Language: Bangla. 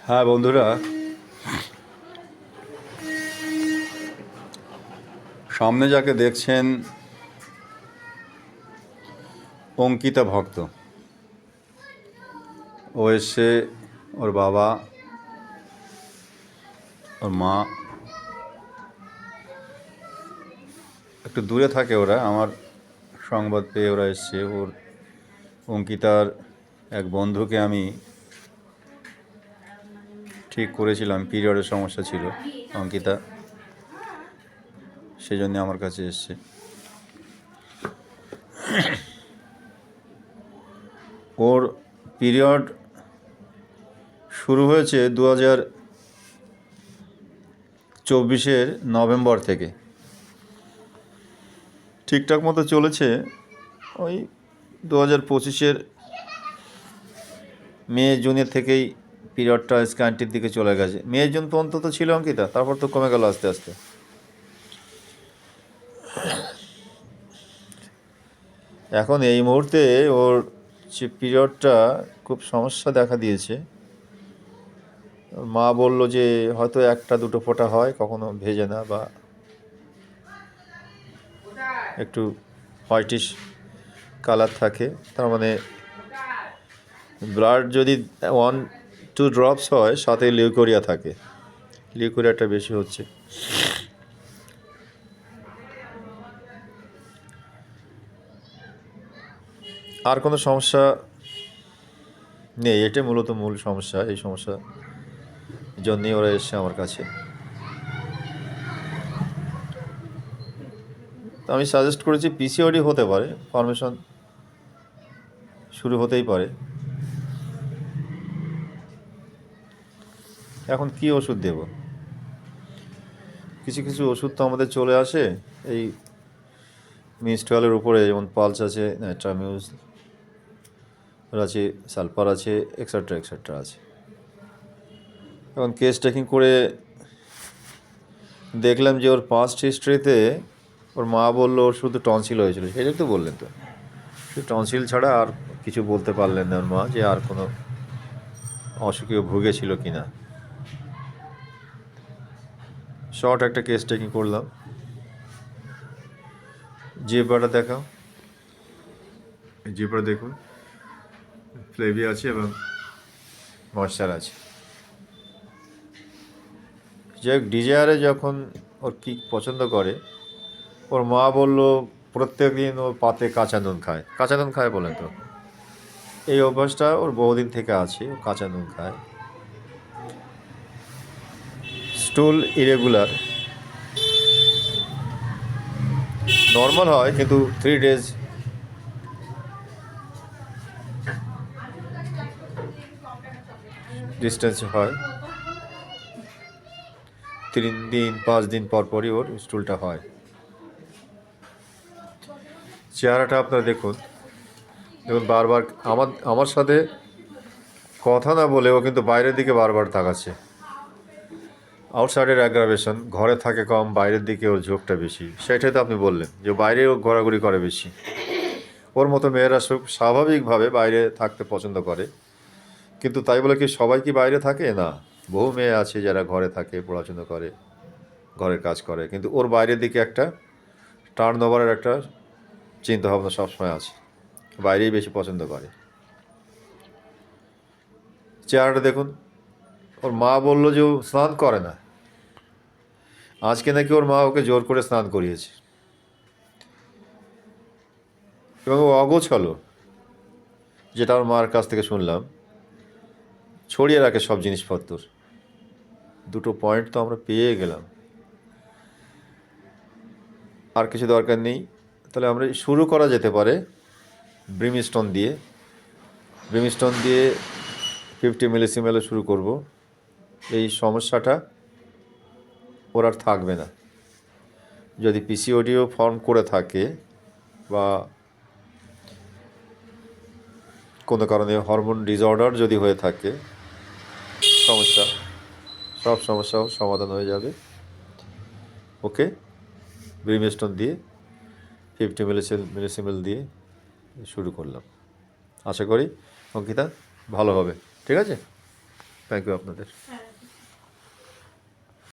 হ্যাঁ বন্ধুরা, সামনে যাকে দেখছেন অঙ্কিতা ভক্ত। ও এসে ওর বাবা, ওর মা, একটু দূরে থাকে ওরা। আমার সংবাদ পেয়ে ওরা এসছে। ওর অঙ্কিতার এক বন্ধুকে আমি ঠিক করেছিলাম, পিরিয়ডের সমস্যা ছিল অঙ্কিতা, সেই জন্য আমার কাছে এসছে। ওর পিরিয়ড শুরু হয়েছে 2024 নভেম্বর থেকে, ঠিকঠাক মতো চলেছে। ওই 2025 মে জুনের থেকেই পিরিয়ডটা স্ক্যানটির দিকে চলে গেছে। মে জুন পর্যন্ত তো ছিল অঙ্কিতা, তারপর তো কমে গেল আস্তে আস্তে। এখন এই মুহূর্তে ওর যে পিরিয়ডটা খুব সমস্যা দেখা দিয়েছে। ওর মা বলল যে হয়তো একটা দুটো ফোঁটা হয়, কখনো ভেজে না, বা একটু হোয়াইটিশ কালার থাকে। তার মানে ব্লাড যদি 1-2 ড্রপস হয়, সাথে লিউকোরিয়া থাকে, লিউকোরিয়াটা বেশি হচ্ছে। আর কোনো সমস্যা নেই, এটাই মূলত মূল সমস্যা। এই সমস্যা জন্যই ওরা এসছে আমার কাছে। তো আমি সাজেস্ট করেছি পিসিওডি হতে পারে, ফর্মেশন শুরু হতেই পারে। এখন কি ওষুধ দেব? কিছু কিছু ওষুধ তো আমাদের চলে আসে এই মিস-12 উপরে, যেমন পালস আছে, ট্রামিউজ আছে, সালফার আছে, এক্সেট্রা এক্সেট্রা আছে। এখন কেস টেকিং করে দেখলাম যে ওর পাস্ট হিস্ট্রিতে ওর মা বললো ওর শুধু টনসিল হয়েছিল। সেটাই তো বললেন, তো শুধু টনসিল ছাড়া আর কিছু বলতে পারলেন না ওর মা, যে আর কোনো অসুখে ভুগেছিল কি না। শর্ট একটা কেস টেকিং করলাম। জিহ্বাটা দেখাও, জিহ্বাটা দেখুন, ফ্লেভি আছে এবং ময়েশ্চার আছে। যাই হোক, ডিজায়ারে যখন ওর কি পছন্দ করে, ওর মা বলল প্রত্যেক দিন ও পাতে কাঁচা নুন খায়। কাঁচা নুন খায় বলেন তো, এই অভ্যাসটা ওর বহুদিন থেকে আছে, ও কাঁচা নুন খায়। স্টুল ইরেগুলার, নর্মাল হয় কিন্তু 3 days ডিস্টেন্সে হয়। 3-5 দিন পর পরই ওর স্টুলটা হয়। চেহারাটা আপনারা দেখুন, বারবার আমার সাথে কথা না বলে ও কিন্তু বাইরের দিকে বারবার তাকাচ্ছে। আউটসাইডের অ্যাগ্রাভেশন, ঘরে থাকে কম, বাইরের দিকে ওর ঝোঁকটা বেশি। সেটাই তো আপনি বললেন যে বাইরে ও ঘোরাঘুরি করে বেশি। ওর মতো মেয়েরা সব স্বাভাবিকভাবে বাইরে থাকতে পছন্দ করে, কিন্তু তাই বলে কি সবাই কি বাইরে থাকে? না, বহু মেয়ে আছে যারা ঘরে থাকে, পড়াশুনো করে, ঘরের কাজ করে, কিন্তু ওর বাইরের দিকে একটা টার্ন ওভারের একটা চিন্তাভাবনা সবসময় আছে, বাইরেই বেশি পছন্দ করে। চেহারাটা দেখুন। ওর মা বললো যে ও স্নান করে না। আজকে নাকি ওর মা ওকে জোর করে স্নান করিয়েছে, এবং ও অগোছালো, যেটা ওর মার কাছ থেকে শুনলাম। ছড়িয়ে রাখে সব জিনিসপত্র। দুটো পয়েন্ট তো আমরা পেয়ে গেলাম, আর কিছু দরকার নেই। তাহলে আমরা শুরু করা যেতে পারে ব্রিমস্টোন দিয়ে। ব্রিমস্টোন দিয়ে 50 মিলিসিমেলে শুরু করব। এই সমস্যাটা ওর আর থাকবে না। যদি পিসিওডিও ফর্ম করে থাকে, বা কোনো কারণে হরমোন ডিসঅর্ডার যদি হয়ে থাকে, সব সমস্যাও সমাধান হয়ে যাবে। ওকে, ব্রিমস্টোন দিয়ে 50 মিলিসিমেল দিয়ে শুরু করলাম। আশা করি অঙ্কিতা ভালো হবে। ঠিক আছে। থ্যাংক ইউ আপনাদের। হ্যাঁ